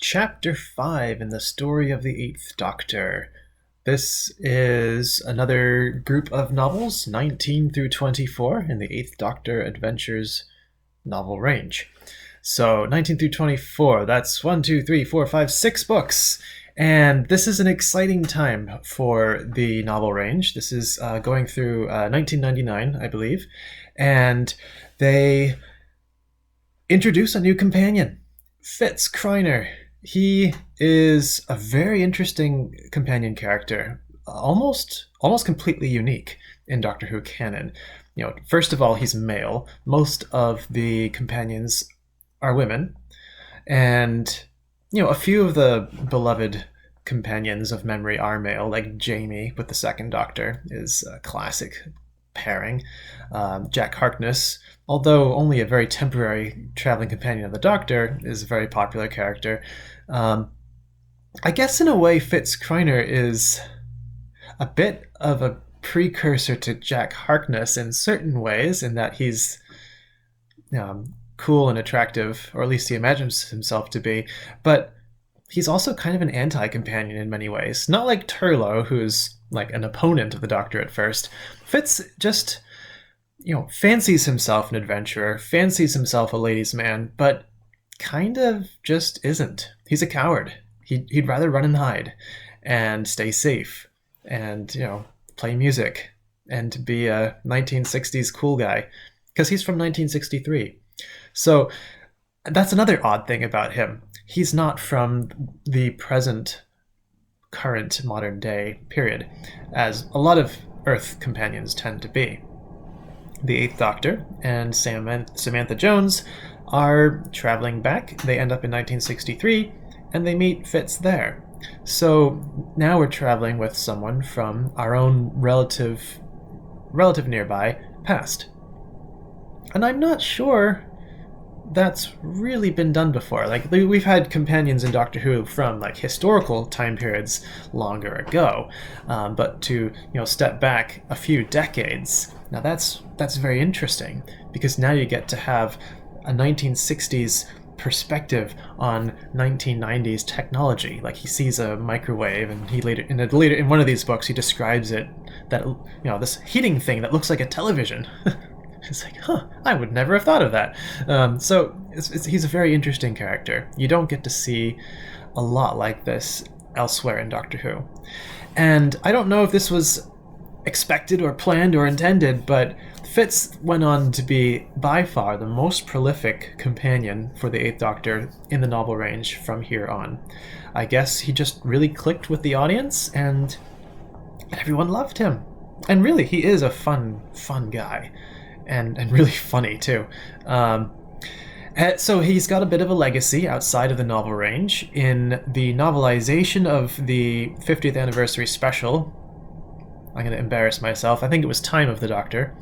Chapter 5 in the story of the Eighth Doctor. This is another group of novels, 19 through 24, in the Eighth Doctor Adventures novel range. So, 19 through 24, that's 1, 2, 3, 4, 5, 6 books. And this is an exciting time for the novel range. This is going through 1999, I believe. And they introduce a new companion, Fitz Kreiner. He is a very interesting companion character, almost completely unique in Doctor Who canon. First of all, he's male. Most of the companions are women, and a few of the beloved companions of memory are male, like Jamie with the Second Doctor is a classic pairing. Jack Harkness, although only a very temporary traveling companion of the Doctor, is a very popular character. I guess in a way, Fitz Kreiner is a bit of a precursor to Jack Harkness in certain ways, in that he's cool and attractive, or at least he imagines himself to be, but he's also kind of an anti-companion in many ways. Not like Turlough, who's like an opponent of the Doctor at first. Fitz just, fancies himself an adventurer, fancies himself a ladies' man, but kind of just isn't. He's a coward. He'd rather run and hide and stay safe and, play music and be a 1960s cool guy, because he's from 1963. So that's another odd thing about him. He's not from the current modern day period, as a lot of Earth companions tend to be. The Eighth Doctor and Samantha Jones are traveling back. They end up in 1963, and they meet Fitz there. So now we're traveling with someone from our own relative nearby past. And I'm not sure that's really been done before. Like, we've had companions in Doctor Who from like historical time periods longer ago, but to step back a few decades, now that's very interesting, because now you get to have a 1960s perspective on 1990s technology. Like, he sees a microwave, and he later in one of these books he describes it, that this heating thing that looks like a television. It's like, I would never have thought of that. So he's a very interesting character. You don't get to see a lot like this elsewhere in Doctor Who. And I don't know if this was expected or planned or intended, but Fitz went on to be by far the most prolific companion for the Eighth Doctor in the novel range from here on. I guess he just really clicked with the audience, and everyone loved him. And really, he is a fun guy. And really funny, too. So he's got a bit of a legacy outside of the novel range. In the novelization of the 50th anniversary special, I'm going to embarrass myself, I think it was Time of the Doctor.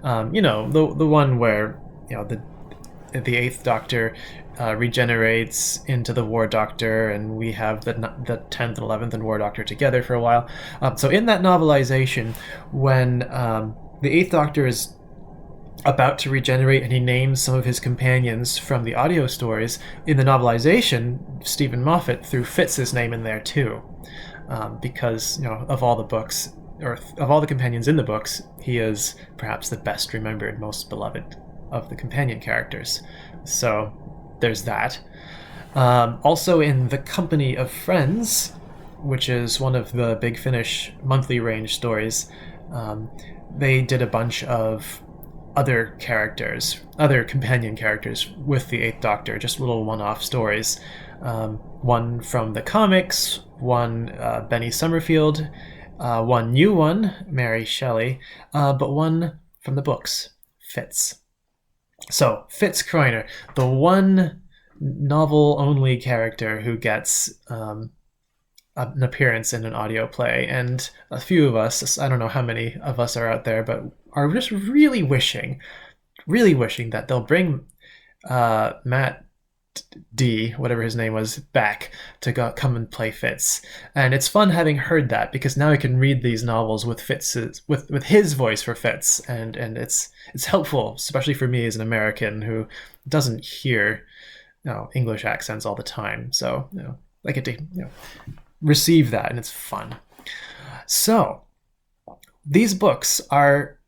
The one where, the Eighth Doctor regenerates into the War Doctor, and we have the 10th and 11th and War Doctor together for a while. So in that novelization, when the Eighth Doctor is about to regenerate, and he names some of his companions from the audio stories, in the novelization, Stephen Moffat threw Fitz's name in there too, because of all the books, or of all the companions in the books, he is perhaps the best remembered, most beloved of the companion characters. So there's that. Also in The Company of Friends, which is one of the Big Finish monthly range stories, they did a bunch of other companion characters with the Eighth Doctor, just little one-off stories. One from the comics, one Benny Summerfield, one new one, Mary Shelley, but one from the books, Fitz. So, Fitz Kreiner, the one novel-only character who gets an appearance in an audio play, and a few of us, I don't know how many of us are out there, but are just really wishing that they'll bring Matt D, whatever his name was, back to come and play Fitz. And it's fun having heard that, because now I can read these novels with with his voice for Fitz, and it's helpful, especially for me as an American who doesn't hear English accents all the time, so I get to receive that, and it's fun. So these books are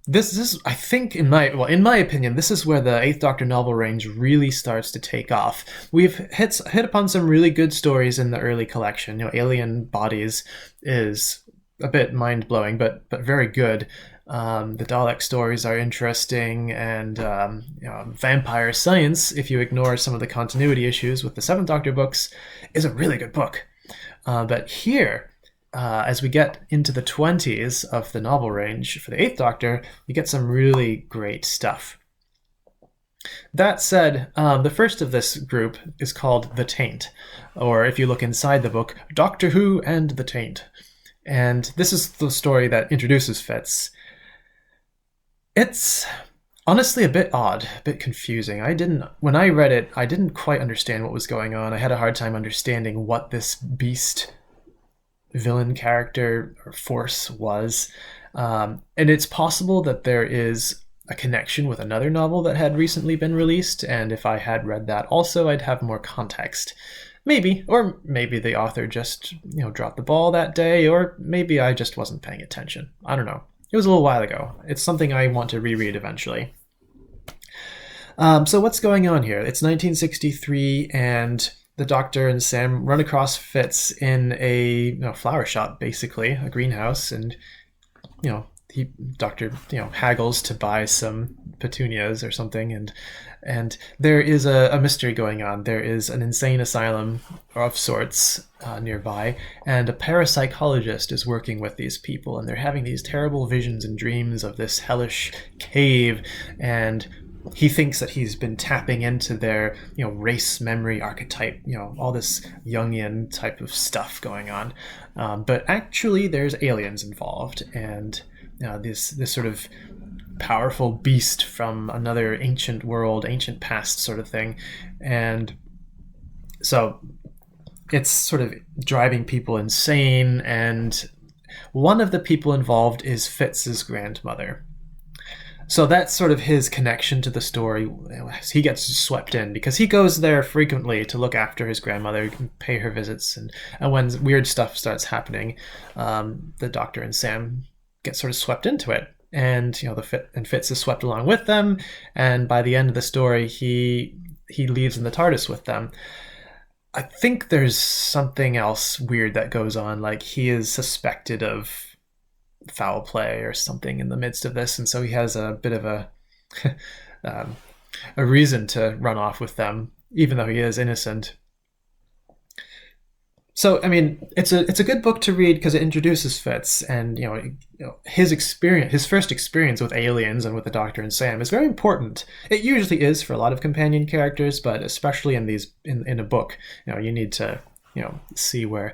this I think in my opinion, this is where the Eighth Doctor novel range really starts to take off. We've hit upon some really good stories in the early collection. Alien Bodies is a bit mind-blowing, but very good. The Dalek stories are interesting, and Vampire Science, if you ignore some of the continuity issues with the Seventh Doctor books, is a really good book. But here, as we get into the 20s of the novel range for the Eighth Doctor, we get some really great stuff. That said, the first of this group is called The Taint, or if you look inside the book, Doctor Who and the Taint. And this is the story that introduces Fitz. It's honestly a bit odd, a bit confusing. When I read it, I didn't quite understand what was going on. I had a hard time understanding what this beast villain character or force was. And it's possible that there is a connection with another novel that had recently been released, and if I had read that also, I'd have more context. Maybe the author just dropped the ball that day, or maybe I just wasn't paying attention. I don't know. It was a little while ago. It's something I want to reread eventually. So what's going on here? It's 1963, and the Doctor and Sam run across Fitz in a flower shop, basically a greenhouse, and Doctor haggles to buy some petunias or something, and there is a mystery going on. There is an insane asylum of sorts nearby, and a parapsychologist is working with these people, and they're having these terrible visions and dreams of this hellish cave, and he thinks that he's been tapping into their race memory archetype, all this Jungian type of stuff going on, but actually there's aliens involved, and this sort of powerful beast from another ancient world, ancient past sort of thing. And so it's sort of driving people insane, and one of the people involved is Fitz's grandmother. So that's sort of his connection to the story. He gets swept in because he goes there frequently to look after his grandmother, pay her visits, and when weird stuff starts happening, the Doctor and Sam get sort of swept into it, and Fitz is swept along with them, and by the end of the story, he leaves in the TARDIS with them. I think there's something else weird that goes on, like he is suspected of foul play or something in the midst of this, and so he has a bit of a reason to run off with them, even though he is innocent. So, I mean, it's a good book to read because it introduces Fitz, and his first experience with aliens and with the Doctor and Sam is very important. It usually is for a lot of companion characters, but especially in a book, you need to see where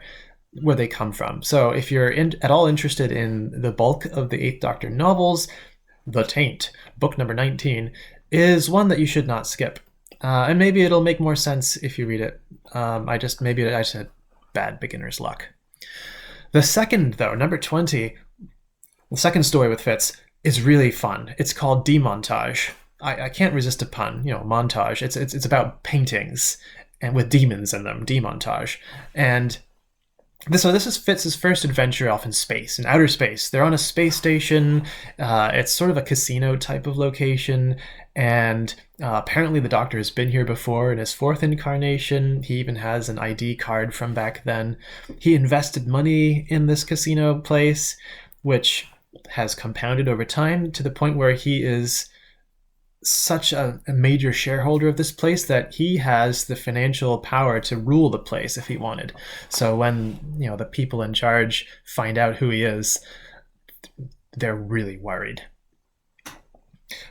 they come from. So, if you're at all interested in the bulk of the Eighth Doctor novels, The Taint, book number 19, is one that you should not skip. And maybe it'll make more sense if you read it. I just had bad beginner's luck. The second, though, number 20, the second story with Fitz is really fun. It's called Demontage. I can't resist a pun, montage. It's about paintings and with demons in them, demontage. And this is Fitz's first adventure off in space, in outer space. They're on a space station. It's sort of a casino type of location, and apparently the Doctor has been here before in his fourth incarnation. He even has an ID card from back then. He invested money in this casino place, which has compounded over time to the point where he is such a major shareholder of this place that he has the financial power to rule the place if he wanted. So when the people in charge find out who he is, they're really worried.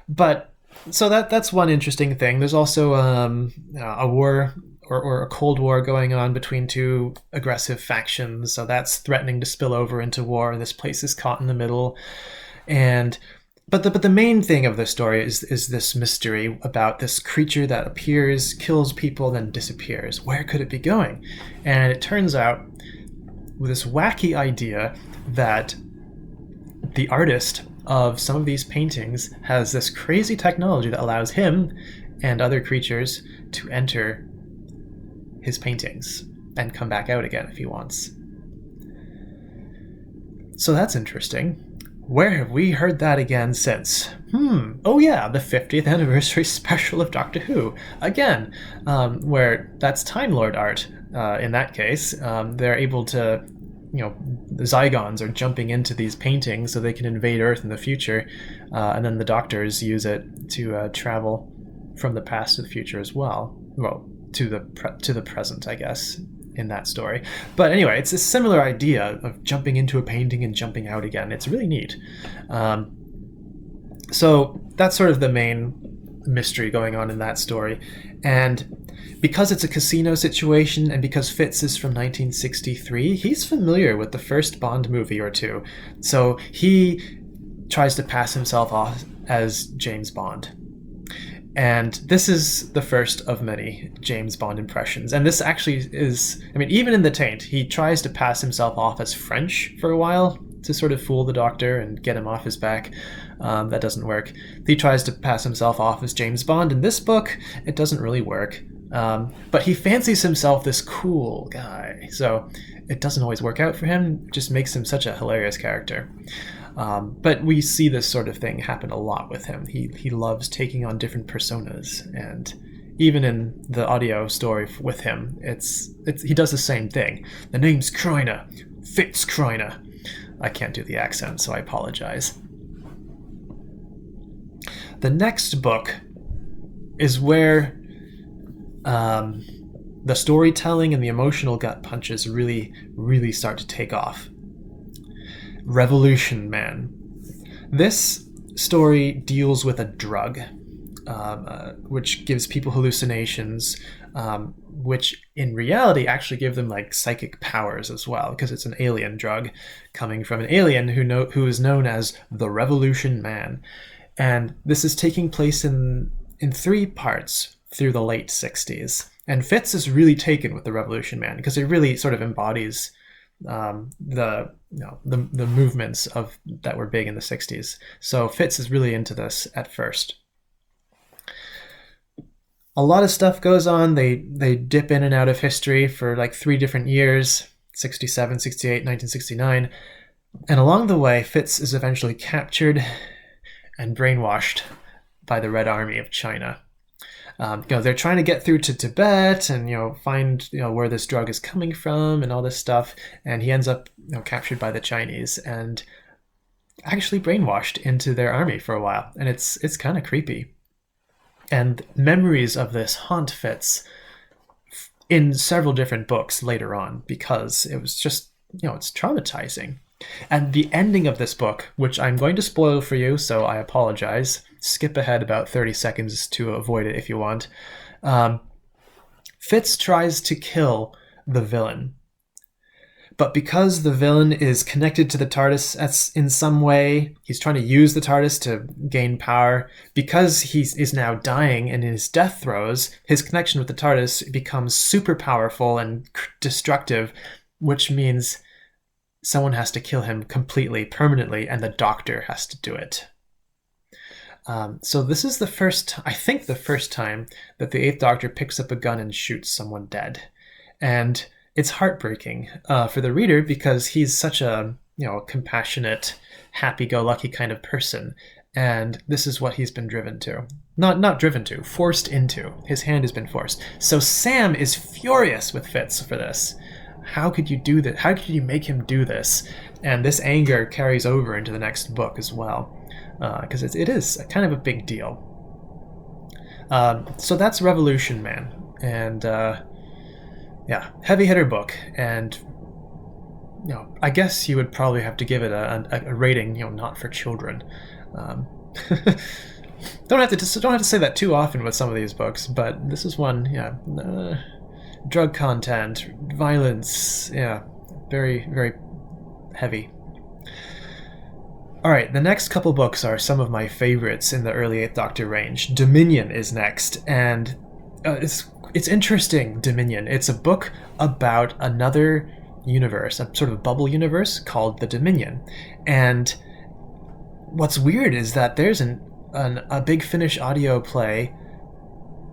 But so that's one interesting thing. There's also a war or a Cold War going on between two aggressive factions, so that's threatening to spill over into war, and this place is caught in the middle. But the main thing of the story is this mystery about this creature that appears, kills people, then disappears. Where could it be going? And it turns out with this wacky idea that the artist of some of these paintings has this crazy technology that allows him and other creatures to enter his paintings and come back out again if he wants. So that's interesting. Where have we heard that again since? Oh yeah, the 50th anniversary special of Doctor Who. Again, where that's Time Lord art. In that case, they're able to, the Zygons are jumping into these paintings so they can invade Earth in the future, and then the Doctors use it to travel from the past to the future as well. Well, to the present, I guess, in that story. But anyway, it's a similar idea of jumping into a painting and jumping out again. It's really neat. So that's sort of the main mystery going on in that story. And because it's a casino situation, and because Fitz is from 1963, he's familiar with the first Bond movie or two. So he tries to pass himself off as James Bond. And this is the first of many James Bond impressions. And this actually is, even in The Taint, he tries to pass himself off as French for a while to sort of fool the Doctor and get him off his back. That doesn't work. He tries to pass himself off as James Bond. In this book, it doesn't really work. But he fancies himself this cool guy. So it doesn't always work out for him. It just makes him such a hilarious character. But we see this sort of thing happen a lot with him. He loves taking on different personas, and even in the audio story with him, he does the same thing. The name's Kreiner, Fitz Kreiner. I can't do the accent, so I apologize. The next book is where the storytelling and the emotional gut punches really, really start to take off. Revolution Man. This story deals with a drug, which gives people hallucinations, which in reality actually give them like psychic powers as well, because it's an alien drug coming from an alien who is known as the Revolution Man. And this is taking place in 3 parts through the late 60s. And Fitz is really taken with the Revolution Man because it really sort of embodies the movements that were big in the 60s. So Fitz is really into this at first. A lot of stuff goes on. They dip in and out of history for like 3 different years, 67, 68, 1969. And along the way, Fitz is eventually captured and brainwashed by the Red Army of China. They're trying to get through to Tibet and find where this drug is coming from and all this stuff, and he ends up captured by the Chinese and actually brainwashed into their army for a while, and it's kind of creepy. And memories of this haunt Fitz in several different books later on because it was just it's traumatizing. And the ending of this book, which I'm going to spoil for you, so I apologize. Skip ahead about 30 seconds to avoid it if you want. Fitz tries to kill the villain. But because the villain is connected to the TARDIS in some way, he's trying to use the TARDIS to gain power. Because he is now dying and in his death throes, his connection with the TARDIS becomes super powerful and destructive, which means someone has to kill him completely, permanently, and the Doctor has to do it. So this is the first time that the 8th Doctor picks up a gun and shoots someone dead. And it's heartbreaking for the reader because he's such a compassionate, happy-go-lucky kind of person. And this is what he's been driven to. Not driven to, forced into. His hand has been forced. So Sam is furious with Fitz for this. How could you do that? How could you make him do this? And this anger carries over into the next book as well, because it is kind of a big deal. So that's Revolution Man, and heavy hitter book. And I guess you would probably have to give it a rating, not for children. Don't have to say that too often with some of these books, but this is one. Drug content, violence, very, very heavy. All right, the next couple books are some of my favorites in the early 8th Doctor range. Dominion is next, and it's interesting, Dominion. It's a book about another universe, a sort of bubble universe called the Dominion. And what's weird is that there's a Big Finish audio play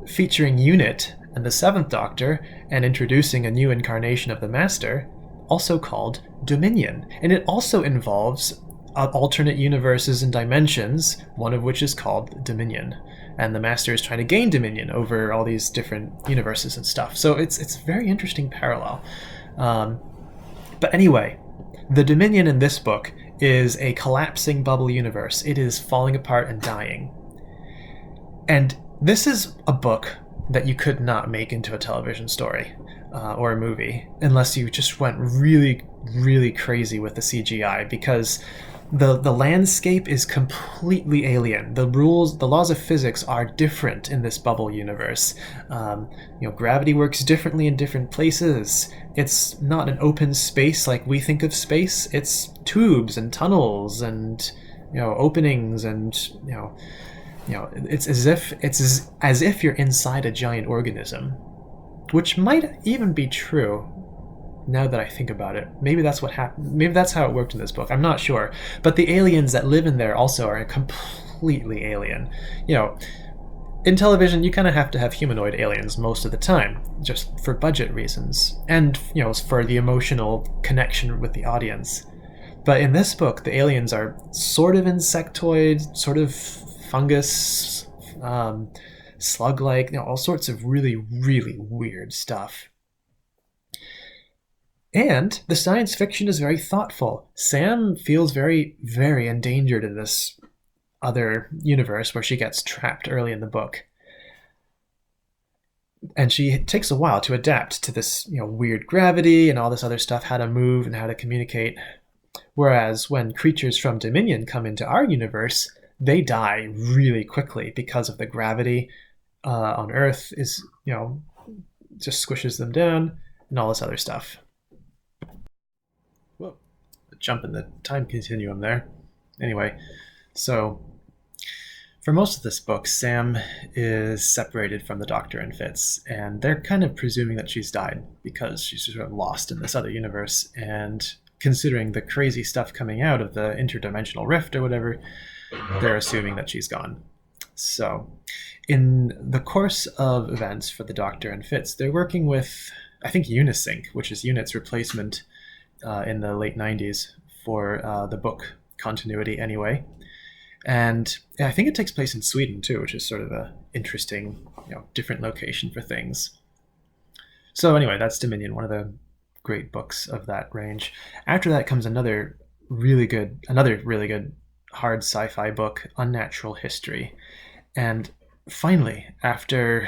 featuring Unit and the Seventh Doctor, and introducing a new incarnation of the Master, also called Dominion. And it also involves alternate universes and dimensions, one of which is called Dominion. And the Master is trying to gain dominion over all these different universes and stuff. So it's a very interesting parallel. But anyway, the Dominion in this book is a collapsing bubble universe. It is falling apart and dying. And this is a book that you could not make into a television story or a movie unless you just went really, really crazy with the CGI, because the landscape is completely alien. The laws of physics are different in this bubble universe. Gravity works differently in different places. It's not an open space like we think of space. It's tubes and tunnels and openings, and it's as if you're inside a giant organism, which might even be true. Now that I think about it, maybe that's what happened. Maybe that's how it worked in this book. I'm not sure. But the aliens that live in there also are completely alien. In television, you kind of have to have humanoid aliens most of the time, just for budget reasons, and for the emotional connection with the audience. But in this book, the aliens are sort of insectoid, sort of fungus, slug-like, all sorts of really, really weird stuff. And the science fiction is very thoughtful. Sam feels very, very endangered in this other universe where she gets trapped early in the book. And it takes a while to adapt to this, weird gravity and all this other stuff, how to move and how to communicate. Whereas when creatures from Dominion come into our universe, they die really quickly because of the gravity on Earth is, just squishes them down and all this other stuff. Whoa, a jump in the time continuum there. Anyway, so for most of this book, Sam is separated from the Doctor and Fitz, and they're kind of presuming that she's died because she's sort of lost in this other universe. And considering the crazy stuff coming out of the interdimensional rift or whatever, they're assuming that she's gone. So in the course of events for the Doctor and Fitz, they're working with, I think, Unisync, which is Unit's replacement in the late 90s for the book continuity anyway. And I think it takes place in Sweden too, which is sort of a interesting, different location for things. So anyway, that's Dominion, one of the great books of that range. After that comes another really good hard sci-fi book, Unnatural History. And finally, after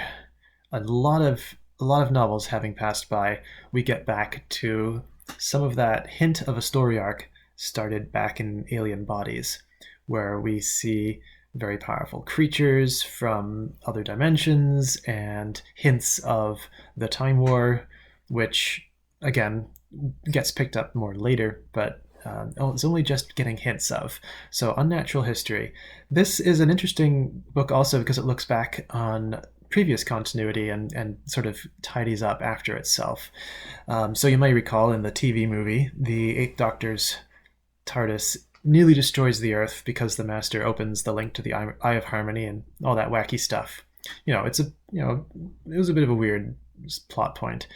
a lot of novels having passed by, we get back to some of that hint of a story arc started back in Alien Bodies, where we see very powerful creatures from other dimensions and hints of the Time War, which, again, gets picked up more later, but it's only just getting hints of. So Unnatural History. This is an interesting book also because it looks back on previous continuity and sort of tidies up after itself. So you might recall in the TV movie, the Eighth Doctor's TARDIS nearly destroys the Earth because the Master opens the link to the Eye of Harmony and all that wacky stuff. It was a bit of a weird plot point.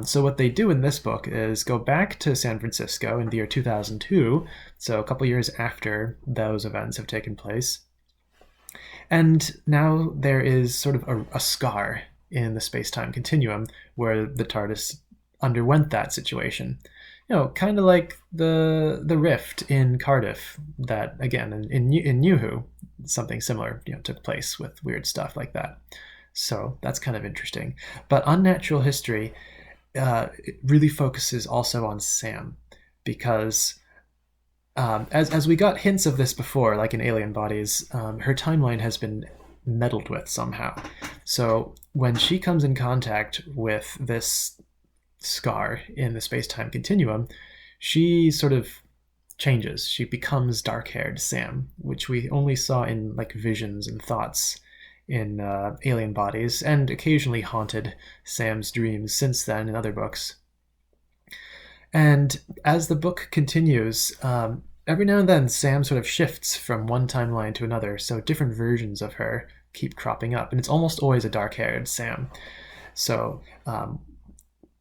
So what they do in this book is go back to San Francisco in the year 2002, so a couple years after those events have taken place. And now there is sort of a scar in the space-time continuum where the TARDIS underwent that situation. Kind of like the rift in Cardiff that, again, in New Who, something similar, took place with weird stuff like that. So that's kind of interesting. But Unnatural History it really focuses also on Sam, because as we got hints of this before, like in Alien Bodies, her timeline has been meddled with somehow. So when she comes in contact with this scar in the space-time continuum, she sort of changes. She becomes dark-haired Sam, which we only saw in like visions and thoughts in Alien Bodies, and occasionally haunted Sam's dreams since then in other books. And as the book continues, every now and then Sam sort of shifts from one timeline to another, so different versions of her keep cropping up, and it's almost always a dark-haired Sam. So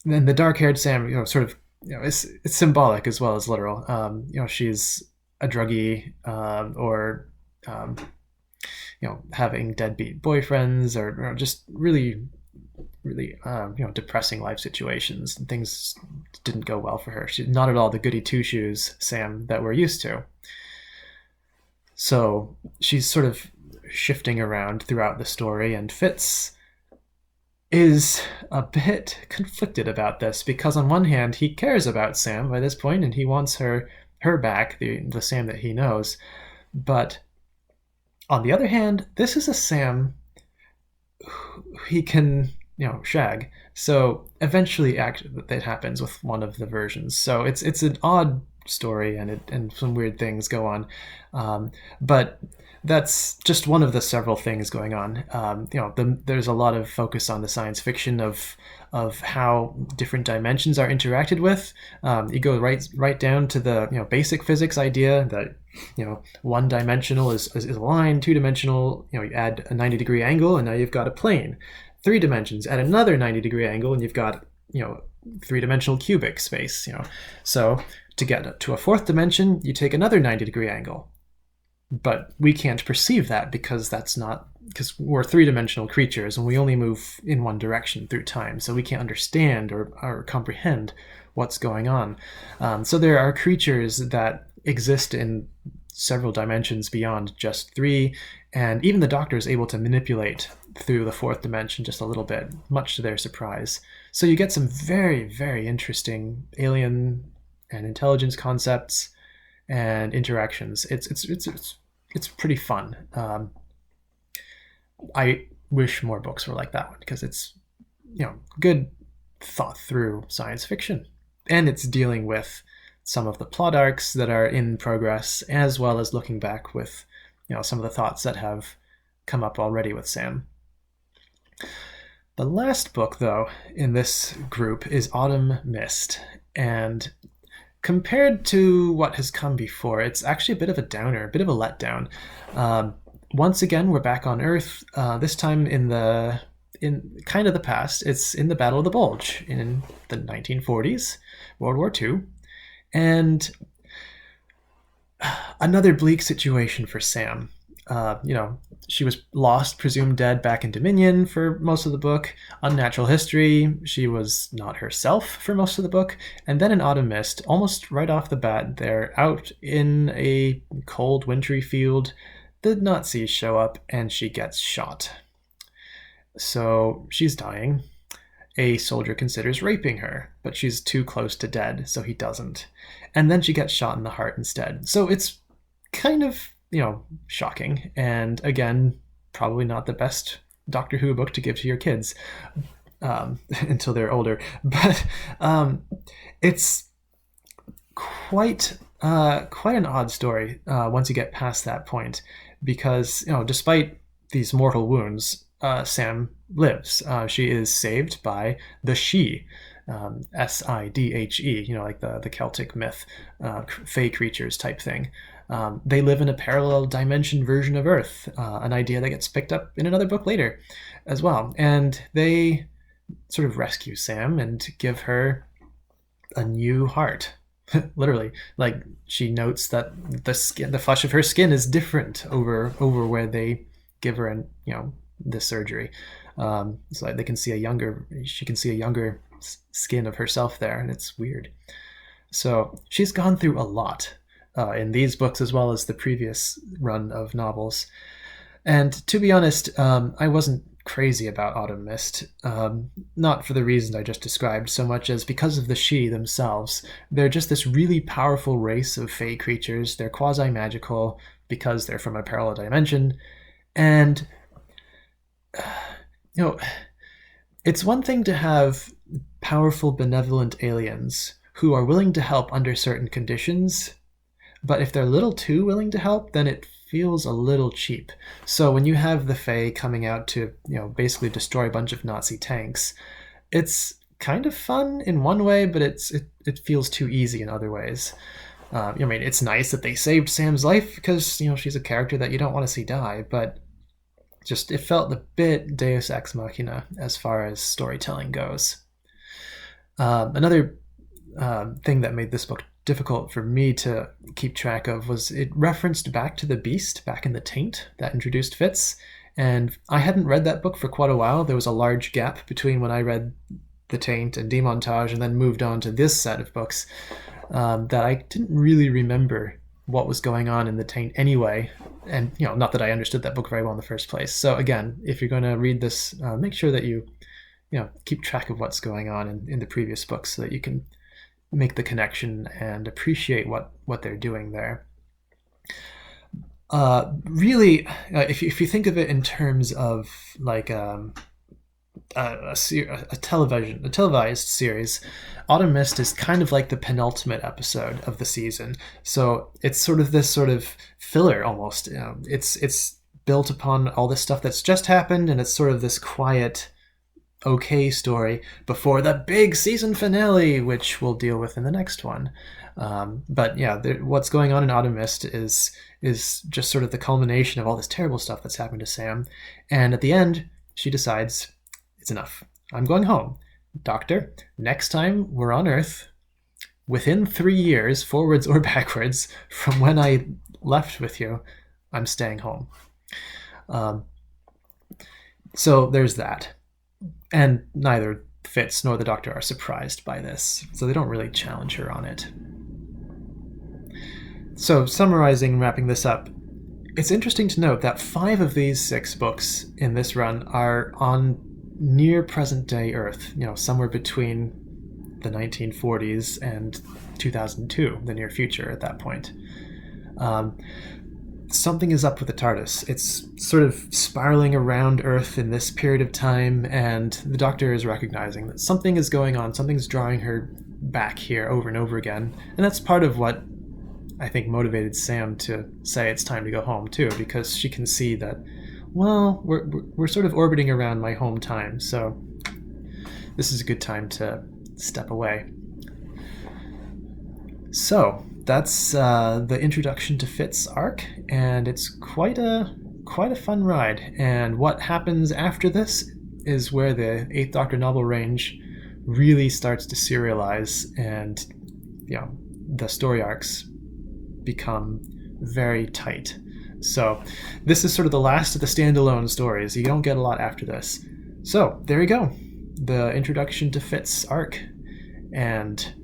then the dark-haired Sam, sort of, it's symbolic as well as literal. She's a druggie, or having deadbeat boyfriends, or just really depressing life situations. Things didn't go well for her. She's not at all the goody two-shoes Sam that we're used to. So she's sort of shifting around throughout the story, and Fitz is a bit conflicted about this, because on one hand he cares about Sam by this point and he wants her back, the Sam that he knows, but on the other hand, this is a Sam he can shag. So eventually that happens with one of the versions. So it's an odd story, and some weird things go on, but that's just one of the several things going on. There's a lot of focus on the science fiction of how different dimensions are interacted with. You go right down to the basic physics idea that one dimensional is a line, two dimensional, you add a 90-degree angle and now you've got a plane. 3 dimensions, add another 90-degree angle and you've got 3-dimensional cubic space. So to get to a 4th dimension, you take another 90-degree angle. But we can't perceive that because we're 3-dimensional creatures and we only move in one direction through time, so we can't understand or comprehend what's going on. So there are creatures that exist in several dimensions beyond just 3, and even the Doctor is able to manipulate through the 4th dimension just a little bit, much to their surprise. So you get some very, very interesting alien and intelligence concepts and interactions. It's pretty fun. I wish more books were like that one, because it's good thought through science fiction, and it's dealing with some of the plot arcs that are in progress, as well as looking back with some of the thoughts that have come up already with Sam. The last book, though, in this group is Autumn Mist, and compared to what has come before, it's actually a bit of a downer, a bit of a letdown. Once again, we're back on Earth, this time in kind of the past. It's in the Battle of the Bulge in the 1940s, World War II, and another bleak situation for Sam. She was lost, presumed dead, back in Dominion for most of the book. Unnatural History, she was not herself for most of the book. And then in Autumn Mist, almost right off the bat, they're out in a cold, wintry field. The Nazis show up and she gets shot. So she's dying. A soldier considers raping her, but she's too close to dead, so he doesn't. And then she gets shot in the heart instead. So it's kind of shocking, and again, probably not the best Doctor Who book to give to your kids until they're older. But it's quite an odd story once you get past that point, because despite these mortal wounds, Sam lives. She is saved by the She. Sidhe, like the Celtic myth, fey creatures type thing. They live in a parallel dimension version of Earth, an idea that gets picked up in another book later as well. And they sort of rescue Sam and give her a new heart. Literally, like, she notes that the flesh of her skin is different over where they give her the surgery. So she can see a younger skin of herself there, and it's weird. So she's gone through a lot in these books, as well as the previous run of novels. And to be honest, I wasn't crazy about Autumn Mist, not for the reason I just described, so much as because of the She themselves. They're just this really powerful race of fey creatures. They're quasi-magical because they're from a parallel dimension, and it's one thing to have powerful, benevolent aliens who are willing to help under certain conditions, but if they're a little too willing to help, then it feels a little cheap. So when you have the Fae coming out to, basically destroy a bunch of Nazi tanks, it's kind of fun in one way, but it feels too easy in other ways. It's nice that they saved Sam's life because, she's a character that you don't want to see die, but just, it felt a bit Deus Ex Machina as far as storytelling goes. Another thing that made this book difficult for me to keep track of was it referenced back to the Beast, back in the Taint that introduced Fitz. And I hadn't read that book for quite a while. There was a large gap between when I read The Taint and Demontage and then moved on to this set of books that I didn't really remember what was going on in The Taint anyway. And, you know, not that I understood that book very well in the first place. So again, if you're going to read this, make sure that you keep track of what's going on in the previous books so that you can make the connection and appreciate what they're doing there. Really, if you think of it in terms of like a televised series, Autumn Mist is kind of like the penultimate episode of the season. So it's sort of this sort of filler almost. It's built upon all this stuff that's just happened, and it's sort of this quiet, okay story before the big season finale, which we'll deal with in the next one. But yeah, what's going on in Autumn Mist is just sort of the culmination of all this terrible stuff that's happened to Sam. And at the end, she decides, it's enough. I'm going home. Doctor, next time we're on Earth, within 3 years, forwards or backwards, from when I left with you, I'm staying home. So there's that. And neither Fitz nor the Doctor are surprised by this, so they don't really challenge her on it. So summarizing and wrapping this up, it's interesting to note that 5 of these 6 books in this run are on near present-day Earth, somewhere between the 1940s and 2002, the near future at that point. Something is up with the TARDIS. It's sort of spiraling around Earth in this period of time, and the Doctor is recognizing that something is going on, something's drawing her back here over and over again, and that's part of what I think motivated Sam to say it's time to go home too, because she can see that, well, we're sort of orbiting around my home time, so this is a good time to step away. So that's the introduction to Fitz arc, and it's quite a fun ride. And what happens after this is where the 8th Doctor novel range really starts to serialize, and the story arcs become very tight. So this is sort of the last of the standalone stories. You don't get a lot after this. So there you go, the introduction to Fitz arc, and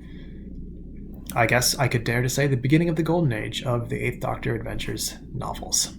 I guess I could dare to say the beginning of the golden age of the 8th Doctor Adventures novels.